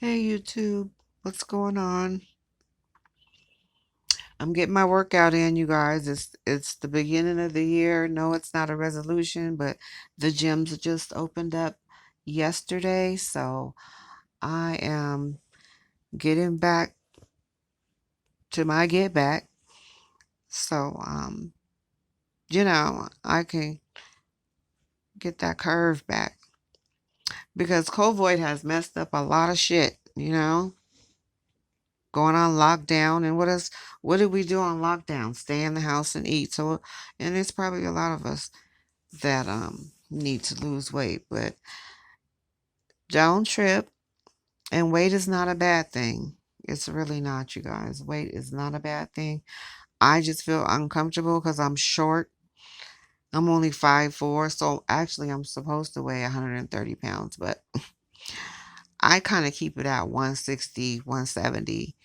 Hey YouTube, what's going on? I'm getting my workout in, you guys. It's the beginning of the year. No, it's not a resolution, but the gyms just opened up yesterday, so I am getting back to my get back. So I can get that curve back because COVID has messed up a lot of shit. Going on lockdown. And what did we do on lockdown? Stay in the house and eat. So, and it's probably a lot of us that need to lose weight, but don't trip. And weight is not a bad thing. It's really not, you guys. Weight is not a bad thing. I just feel uncomfortable because I'm short. I'm only 5'4", so actually I'm supposed to weigh 130 pounds, but I kind of keep it at 160, 170.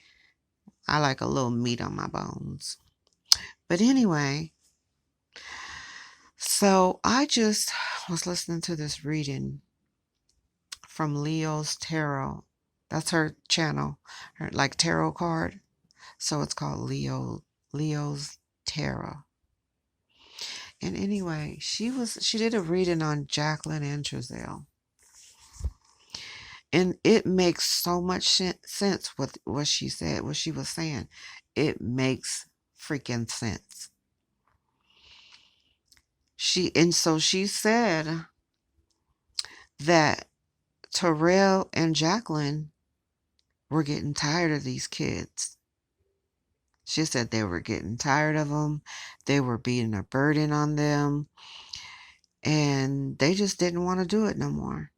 I like a little meat on my bones. But anyway, so I just was listening to this reading from Leo's Tarot. That's her channel, her like tarot card. So it's called Leo's Tarot. And anyway, she did a reading on Jaquelin and Trezelle. And it makes so much sense with what she said, what she was saying. It makes freaking sense. So she said that Terrell and Jacqueline were getting tired of these kids. She said they were getting tired of them. They were being a burden on them. And they just didn't want to do it no more.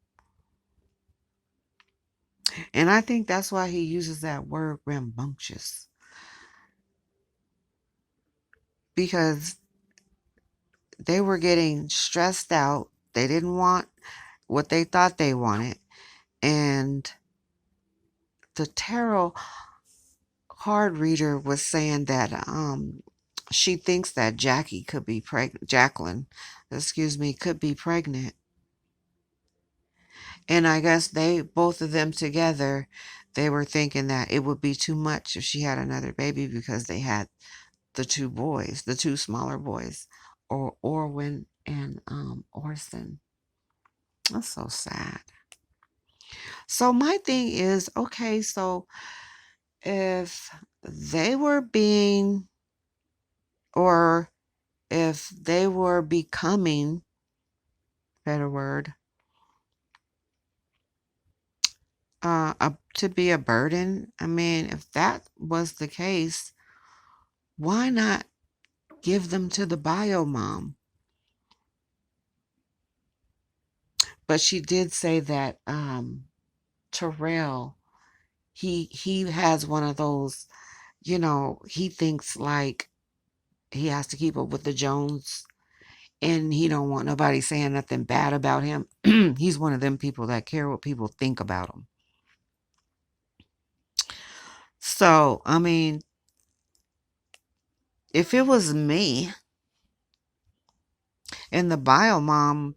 And I think that's why he uses that word rambunctious. Because they were getting stressed out. They didn't want what they thought they wanted. And the tarot card reader was saying that she thinks that Jacqueline, excuse me, could be pregnant. And I guess both of them together, they were thinking that it would be too much if she had another baby because they had the two boys, the two smaller boys, or Orwin and Orson. That's so sad. So my thing is, okay, so if they were being, or if they were becoming, better word, to be a burden. I mean, if that was the case, why not give them to the bio mom? But she did say that Terrell, he has one of those, he thinks like he has to keep up with the Jones, and he don't want nobody saying nothing bad about him. He's one of them people that care what people think about him. So, I mean, if it was me and the bio mom,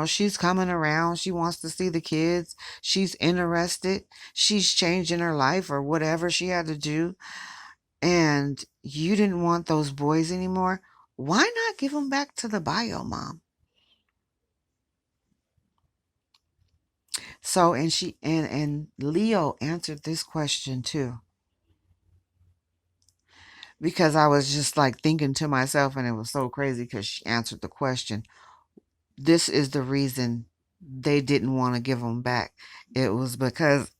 she's coming around, she wants to see the kids, she's interested, she's changing her life or whatever she had to do, and you didn't want those boys anymore, why not give them back to the bio mom? So, and she and Leo answered this question too, because I was just like thinking to myself, and it was so crazy because she answered the question. This is the reason they didn't want to give them back. It was because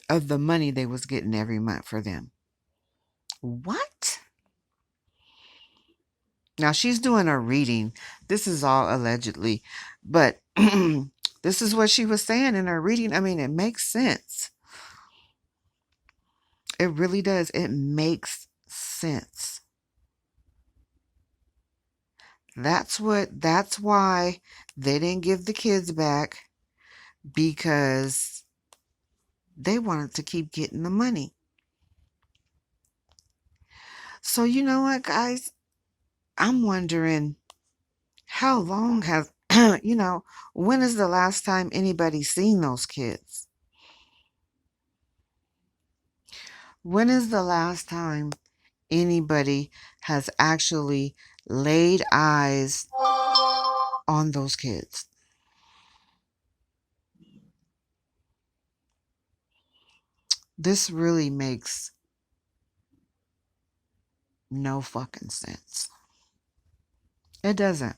of the money they was getting every month for them. What? Now she's doing a reading. This is all allegedly, but this is what she was saying in her reading. I mean, it makes sense. It really does. It makes sense. That's why they didn't give the kids back, because they wanted to keep getting the money. So you know what, guys? I'm wondering how long has, when is the last time anybody seen those kids? When is the last time anybody has actually laid eyes on those kids? This really makes no fucking sense. It doesn't.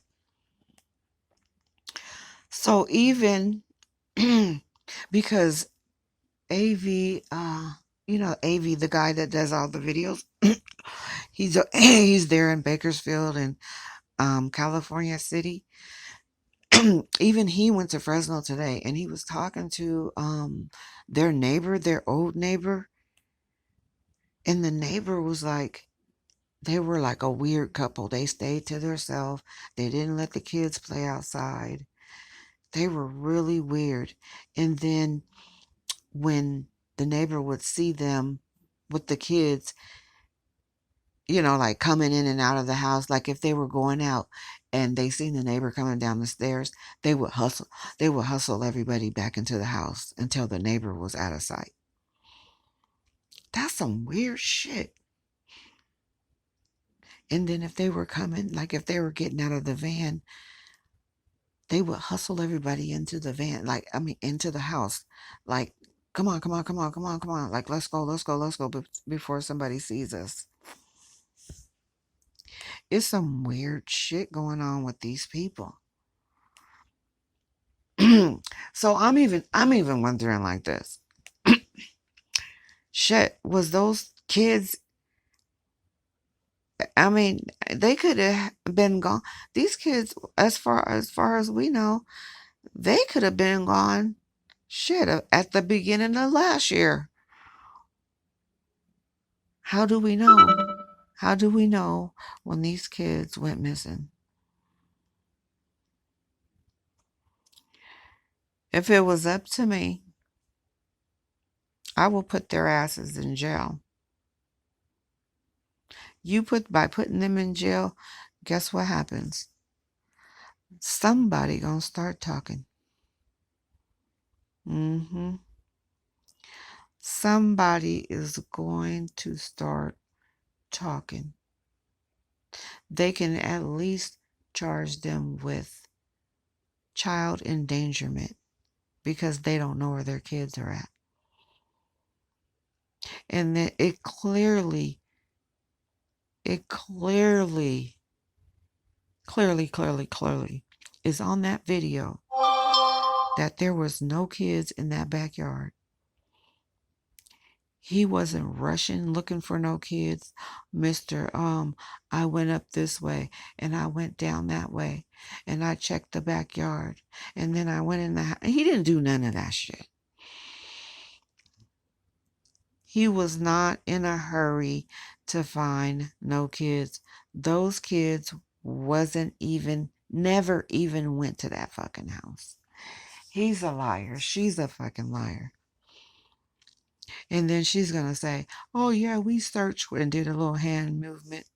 So even because AV, AV, the guy that does all the videos, he's there in Bakersfield and California City. Even he went to Fresno today, and he was talking to their neighbor, their old neighbor, and the neighbor was like, they were like a weird couple. They stayed to themselves. They didn't let the kids play outside. They were really weird. And then when the neighbor would see them with the kids, like coming in and out of the house, like if they were going out and they seen the neighbor coming down the stairs, they would hustle. They would hustle everybody back into the house until the neighbor was out of sight. That's some weird shit. And then if they were coming, like if they were getting out of the van, they would hustle everybody into the van, like, I mean, into the house. Like, come on, come on, come on, come on, come on. Like, let's go, let's go, let's go before somebody sees us. It's some weird shit going on with these people. So I'm even wondering like this. Shit, was those kids, I mean, they could have been gone. These kids, as far as we know, they could have been gone shit at the beginning of last year. How do we know? How do we know when these kids went missing? If it was up to me, I will put their asses in jail. By putting them in jail, guess what happens? Somebody gonna start talking. Hmm. Somebody is going to start talking. They can at least charge them with child endangerment because they don't know where their kids are at. And then it clearly is on that video that there was no kids in that backyard. He wasn't rushing looking for no kids. Mr. I went up this way and I went down that way and I checked the backyard and then I went in the house. He didn't do none of that shit. He was not in a hurry to find no kids. Those kids wasn't even, never even went to that fucking house. He's a liar. She's a fucking liar. And then she's going to say, oh, yeah, we searched and did a little hand movement.